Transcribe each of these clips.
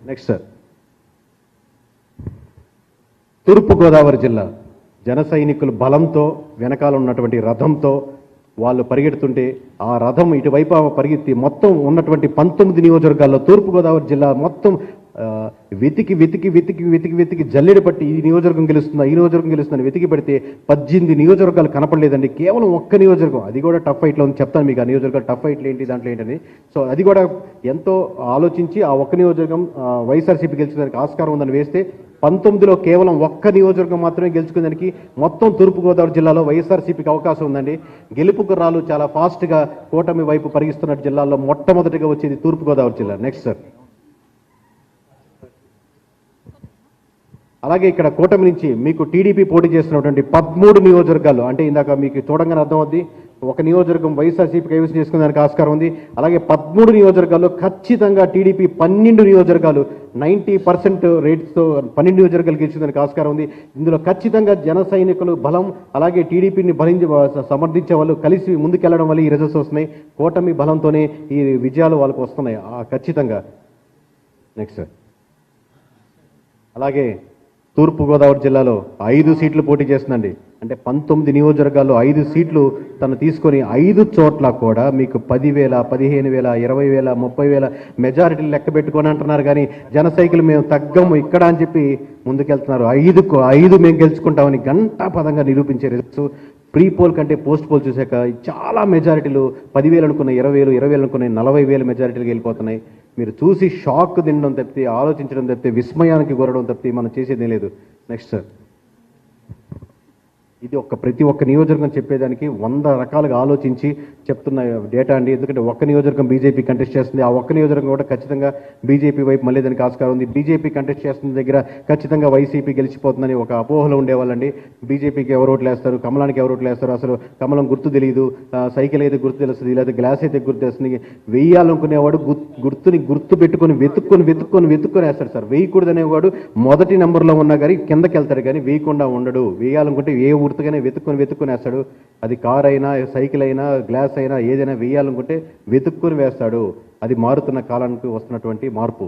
Next sir, తూర్పుగోదావరి జిల్లా జన సైనికుల బలంతో వెనకాల ఉన్నటువంటి రథంతో వాళ్ళు పరిగెడుతుంటే ఆ రథం ఇటువైపు పరిగెత్తి మొత్తం ఉన్నటువంటి 19 నియోజకవర్గాల్లో తూర్పుగోదావరి జిల్లా మొత్తం వెతికి వెతికి వెతికి వెతికి వెతికి జల్లెడ పట్టి ఈ నియోజకవర్గం గెలుస్తుందా ఈ నియోజకవర్గం గెలుస్తుందని వెతికి పెడితే 18 నియోజకవర్గాలు కనపడలేదండి. కేవలం ఒక్క నియోజకవర్గం, అది కూడా టఫ్ ఫైట్లో ఉంది. చెప్తాను మీకు ఆ నియోజకవర్గాలు టఫ్ ఫైట్లు ఏంటి దాంట్లో ఏంటని. సో అది కూడా ఎంతో ఆలోచించి ఆ ఒక్క నియోజకవర్గం వైఎస్ఆర్సీపీ గెలిచేదానికి ఆస్కారం ఉందని వేస్తే 19లో కేవలం ఒక్క నియోజకవర్గం మాత్రమే గెలుచుకునేదానికి మొత్తం తూర్పుగోదావరి జిల్లాలో వైఎస్ఆర్సీపీకి అవకాశం ఉందండి. గెలుపు గుర్రాలు చాలా ఫాస్ట్గా కూటమి వైపు పరిగిస్తున్న జిల్లాల్లో మొట్టమొదటిగా వచ్చేది తూర్పుగోదావరి జిల్లా. నెక్స్ట్ సార్, అలాగే ఇక్కడ కూటమి నుంచి మీకు టీడీపీ పోటీ చేస్తున్నటువంటి 13 నియోజకవర్గాలు, అంటే ఇందాక మీకు చూడంగానే అర్థం అవుద్ది, ఒక నియోజకవర్గం వైఎస్ఆర్సీపీ కైవసం చేసుకునేదానికి ఆస్కారం ఉంది. అలాగే 13 నియోజకవర్గాల్లో ఖచ్చితంగా టీడీపీ 12 నియోజకవర్గాలు 90% రేట్స్తో 12 నియోజకవర్గాలు గెలిచేదానికి ఆస్కారం ఉంది. ఇందులో ఖచ్చితంగా జన సైనికులు బలం, అలాగే టీడీపీని సమర్థించే వాళ్ళు కలిసి ముందుకెళ్లడం వల్ల ఈ రిజల్ట్స్ వస్తున్నాయి. కూటమి బలంతోనే ఈ విజయాలు వాళ్ళకు వస్తున్నాయి ఖచ్చితంగా. నెక్స్ట్ సార్, అలాగే తూర్పుగోదావరి జిల్లాలో 5 సీట్లు పోటీ చేస్తుందండి. అంటే 19 నియోజకవర్గాల్లో 5 సీట్లు తను తీసుకొని 5 చోట్ల కూడా మీకు 10,000, 15,000, 20,000, 30,000 మెజారిటీలు లెక్క పెట్టుకొని అంటున్నారు. కానీ జన సైకిల్ మేము తగ్గము ఇక్కడ అని చెప్పి ముందుకెళ్తున్నారు. 5 మేము గెలుచుకుంటామని ఘంటాపదంగా నిరూపించే రిజల్ట్స్. ప్రీ పోల్ కంటే పోస్ట్ పోల్ చూశాక చాలా మెజారిటీలు 10,000 అనుకున్న 20,000, 20,000 అనుకున్న 40,000 మెజారిటీలు వెళ్ళిపోతున్నాయి. మీరు చూసి షాక్ తినడం తప్పితే, ఆలోచించడం తప్పితే, విస్మయానికి గురడం తప్పితే మనం చేసేదే లేదు. నెక్స్ట్ సార్, ఇది ప్రతి ఒక్క నియోజకవర్గం చెప్పేదానికి 100 రకాలుగా ఆలోచించి చెప్తున్న డేటా అండి. ఎందుకంటే ఒక్క నియోజకవర్గం బీజేపీ కంటెస్ట్ చేస్తుంది, ఆ ఒక్క నియోజకవర్గం కూడా ఖచ్చితంగా బీజేపీ వైపు మళ్ళీ దానికి ఆస్కారం ఉంది. బీజేపీ కంటెస్ట్ చేస్తున్న దగ్గర ఖచ్చితంగా వైసీపీ గెలిచిపోతుందని ఒక అపోహలో ఉండేవాళ్ళండి. బీజేపీకి ఎవరు ఓట్లు వేస్తారు, కమలానికి ఎవరు ఓట్లు వేస్తారు, అసలు కమలం గుర్తు తెలియదు, సైకిల్ అయితే గుర్తు తెలుస్తుంది, లేదా గ్లాస్ అయితే గుర్తు తెలుస్తుంది. వేయాలనుకునేవాడు గుర్తుని గుర్తు పెట్టుకొని వెతుక్కొని వేస్తాడు సార్. వేయకూడదనేవాడు మొదటి నెంబర్లో ఉన్నా కానీ కిందకి వెళ్తాడు, కానీ వేయకుండా ఉండడు. వేయాలనుకుంటే ఏ గుర్తుగానే వెతుక్కొని వేస్తాడు. అది కార్ అయినా, సైకిల్ అయినా, గ్లాస్ అయినా, ఏదైనా వేయాలనుకుంటే వెతుక్కొని వేస్తాడు. అది మారుతున్న కాలానికి వస్తున్నటువంటి మార్పు.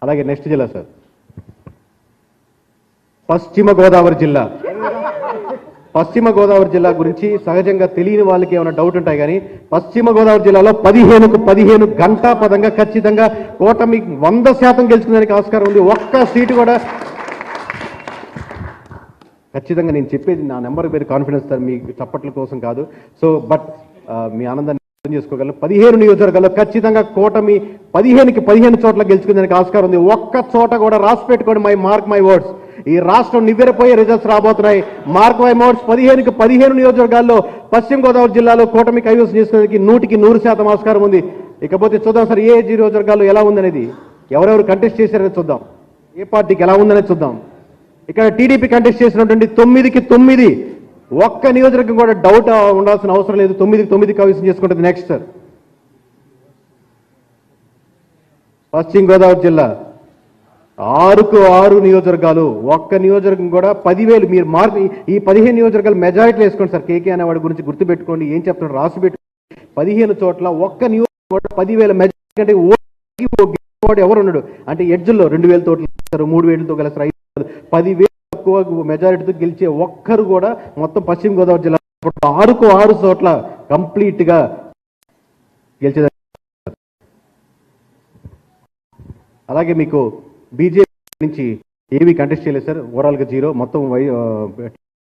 అలాగే నెక్స్ట్ జిల్లా సార్, పశ్చిమ గోదావరి జిల్లా. పశ్చిమ గోదావరి జిల్లా గురించి సహజంగా తెలియని వాళ్ళకి ఏమైనా డౌట్ ఉంటాయి. కానీ పశ్చిమ గోదావరి జిల్లాలో 15కు 15 ఘంటాపదంగా ఖచ్చితంగా కూటమి 100% గెలుచుకునేందుకు ఆస్కారం ఉంది. ఒక్క సీటు కూడా ఖచ్చితంగా నేను చెప్పేది నా నెంబర్ పేరు కాన్ఫిడెన్స్ సార్, మీ చప్పట్ల కోసం కాదు. సో బట్ మీ ఆనందాన్ని అర్థం చేసుకోగలను. 15 నియోజకవర్గాల్లో ఖచ్చితంగా కూటమి 15కి 15 చోట్ల గెలుచుకునేందుకు ఆస్కారం ఉంది. ఒక్క చోట కూడా రాసి పెట్టుకోండి, మార్క్ మై వర్డ్స్, ఈ రాష్ట్రం నివ్వెరపోయే రిజల్ట్స్ రాబోతున్నాయి. మార్క్ మై వర్డ్స్, 15కి 15 నియోజకవర్గాల్లో పశ్చిమ గోదావరి జిల్లాలో కూటమి కైవసం చేసుకునేందుకు 100కి 100% ఆస్కారం ఉంది. ఇకపోతే చూద్దాం సార్, ఏ నియోజకవర్గాల్లో ఎలా ఉందనేది, ఎవరెవరు కంటెస్ట్ చేశారనేది చూద్దాం, ఏ పార్టీకి ఎలా ఉందనేది చూద్దాం. ఇక్కడ టీడీపీ కంటెస్ట్ చేసినటువంటి 9కి 9 ఒక్క నియోజకవర్గం కూడా డౌట్ ఉండాల్సిన అవసరం లేదు. 9కి 9 కైవసం చేసుకుంటుంది. నెక్స్ట్ సార్, పశ్చిమ గోదావరి జిల్లా 6కు 6 నియోజకవర్గాలు, ఒక్క నియోజకవర్గం కూడా 10,000. మీరు మార్క్ ఈ 15 నియోజకవర్గాలు మెజారిటీలు వేసుకోండి సార్. కేకే అనేవాడి గురించి గుర్తుపెట్టుకోండి, ఏం చెప్తున్నాడు రాసి పెట్టుకోండి. 15 చోట్ల ఒక్క నియోజకవర్గం కూడా 10,000 మెజారిటీ. అంటే ఎవరు ఉన్నాడు అంటే ఎడ్జ్లో 2,000 తోటి గెలుస్తారు, 3,000తో గెలుస్తారు, 10,000 తక్కువ మెజారిటీతో గెలిచే ఒక్కరు కూడా మొత్తం పశ్చిమ గోదావరి జిల్లా 6కు 6 చోట్ల కంప్లీట్ గా గెలిచేది. అలాగే మీకు బీజేపీ నుంచి ఏవి కంటెస్ట్ చేయలేదు సార్, ఓవరాల్ గా 0, మొత్తం